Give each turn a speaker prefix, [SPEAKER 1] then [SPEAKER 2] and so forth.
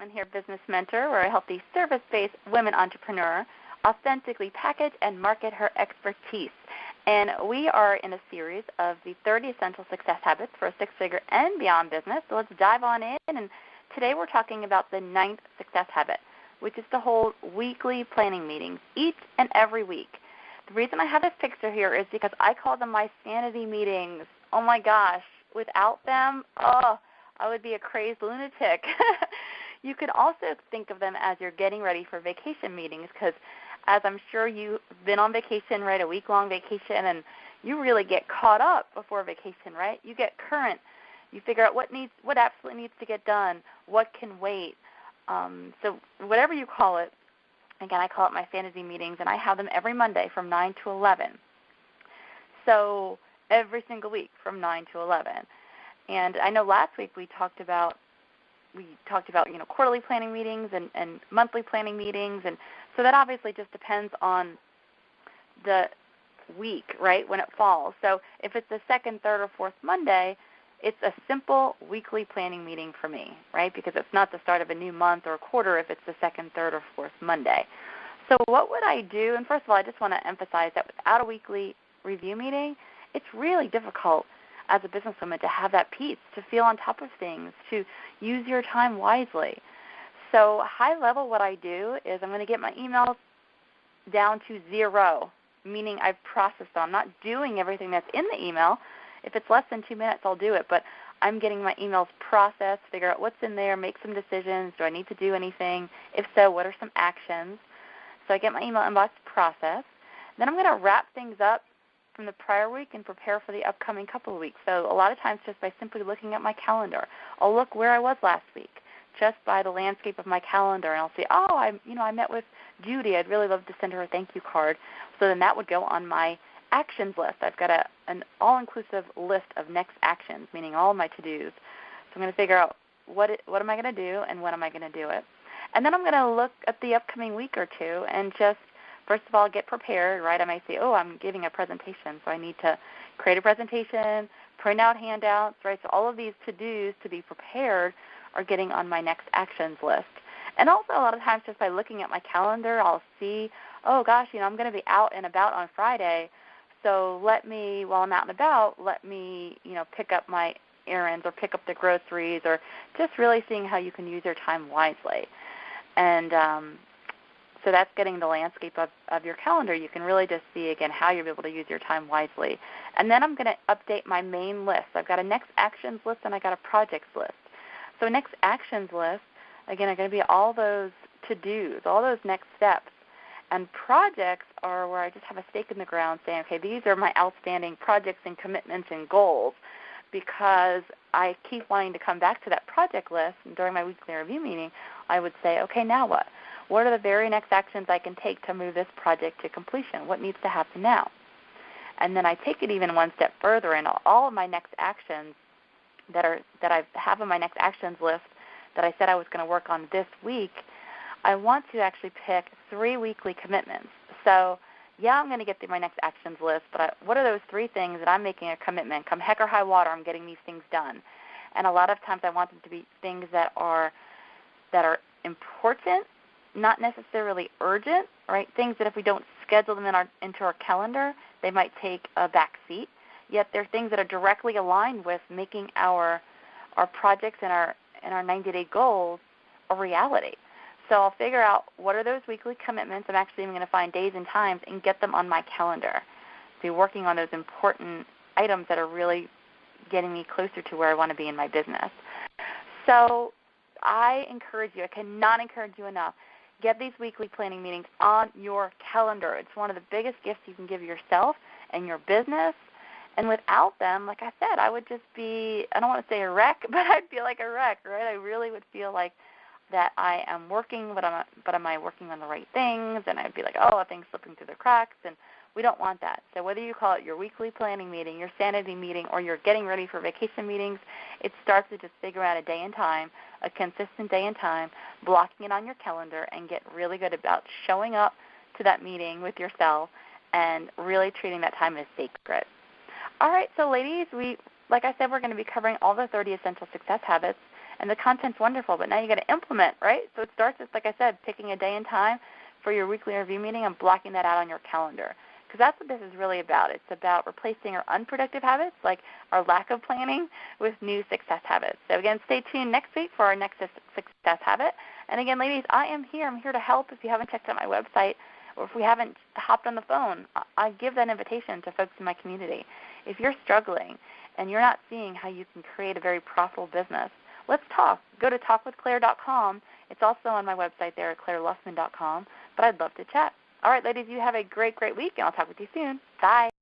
[SPEAKER 1] Chapman here, business mentor, where I help the service-based women entrepreneur authentically package and market her expertise. And we are in a series of the 30 essential success habits for a six-figure and beyond business. So let's dive on in. And today we're talking about the 9th success habit, which is to hold weekly planning meetings each and every week. The reason I have this picture here is because I call them my sanity meetings. Oh my gosh, without them, I would be a crazed lunatic. You could also think of them as you're getting ready for vacation meetings because, as I'm sure you've been on vacation, right, a week-long vacation, and you really get caught up before vacation, right? You get current. You figure out what absolutely needs to get done, what can wait. So whatever you call it, again, I call it my sanity meetings, and I have them every Monday from 9 to 11. So every single week from 9 to 11. And I know last week we talked about quarterly planning meetings and monthly planning meetings, and so that obviously just depends on the week, right, when it falls. So if it's the second, third, or fourth Monday, it's a simple weekly planning meeting for me, right, because it's not the start of a new month or a quarter if it's the second, third, or fourth Monday. So what would I do? And first of all, I just want to emphasize that without a weekly review meeting, it's really difficult as a businesswoman to have that peace, to feel on top of things, to use your time wisely. So high level, what I do is I'm going to get my emails down to 0, meaning I've processed them. I'm not doing everything that's in the email. If it's less than 2 minutes, I'll do it, but I'm getting my emails processed, figure out what's in there, make some decisions. Do I need to do anything? If so, what are some actions? So I get my email inbox processed. Then I'm going to wrap things up from the prior week and prepare for the upcoming couple of weeks. So a lot of times just by simply looking at my calendar, I'll look where I was last week just by the landscape of my calendar, and I'll see, I met with Judy. I'd really love to send her a thank you card. So then that would go on my actions list. I've got an all-inclusive list of next actions, meaning all of my to-dos. So I'm going to figure out what am I going to do and when am I going to do it. And then I'm going to look at the upcoming week or two and just first of all, get prepared, right? I might say, I'm giving a presentation, so I need to create a presentation, print out handouts, right? So all of these to-dos to be prepared are getting on my next actions list. And also a lot of times just by looking at my calendar, I'll see, I'm going to be out and about on Friday, so while I'm out and about, let me, pick up my errands or pick up the groceries or just really seeing how you can use your time wisely. And so that's getting the landscape of your calendar. You can really just see, again, how you'll be able to use your time wisely. And then I'm going to update my main list. I've got a next actions list and I got a projects list. So next actions list, again, are going to be all those to-dos, all those next steps. And projects are where I just have a stake in the ground saying, okay, these are my outstanding projects and commitments and goals, because I keep wanting to come back to that project list. And during my weekly review meeting, I would say, okay, now what? What are the very next actions I can take to move this project to completion? What needs to happen now? And then I take it even one step further, and all of my next actions that I have on my next actions list that I said I was going to work on this week, I want to actually pick 3 weekly commitments. So, I'm going to get through my next actions list, but what are those 3 things that I'm making a commitment? Come heck or high water, I'm getting these things done. And a lot of times I want them to be things that are important, not necessarily urgent, right? Things that if we don't schedule them into our calendar, they might take a back seat. Yet they're things that are directly aligned with making our projects and our 90-day goals a reality. So I'll figure out what are those weekly commitments. I'm actually even going to find days and times and get them on my calendar. Be working on those important items that are really getting me closer to where I want to be in my business. So I cannot encourage you enough. Get these weekly planning meetings on your calendar. It's one of the biggest gifts you can give yourself and your business. And without them, like I said, I would just be, I don't want to say a wreck, but I'd feel like a wreck, right? I really would feel like that I am working, but am I working on the right things? And I'd be like, are things slipping through the cracks? And we don't want that. So whether you call it your weekly planning meeting, your sanity meeting, or you're getting ready for vacation meetings, it starts with just figure out a day and time, a consistent day and time, blocking it on your calendar, and get really good about showing up to that meeting with yourself and really treating that time as sacred. All right, so ladies, like I said, we're going to be covering all the 30 essential success habits. and the content's wonderful, but now you got to implement, right? So it starts with, like I said, picking a day and time for your weekly review meeting and blocking that out on your calendar, because that's what this is really about. It's about replacing our unproductive habits, like our lack of planning, with new success habits. So again, stay tuned next week for our next success habit. And again, ladies, I am here. I'm here to help. If you haven't checked out my website, or if we haven't hopped on the phone, I give that invitation to folks in my community. If you're struggling and you're not seeing how you can create a very profitable business, let's talk. Go to talkwithclaire.com. It's also on my website there at claireluffman.com, but I'd love to chat. All right, ladies, you have a great, great week, and I'll talk with you soon. Bye.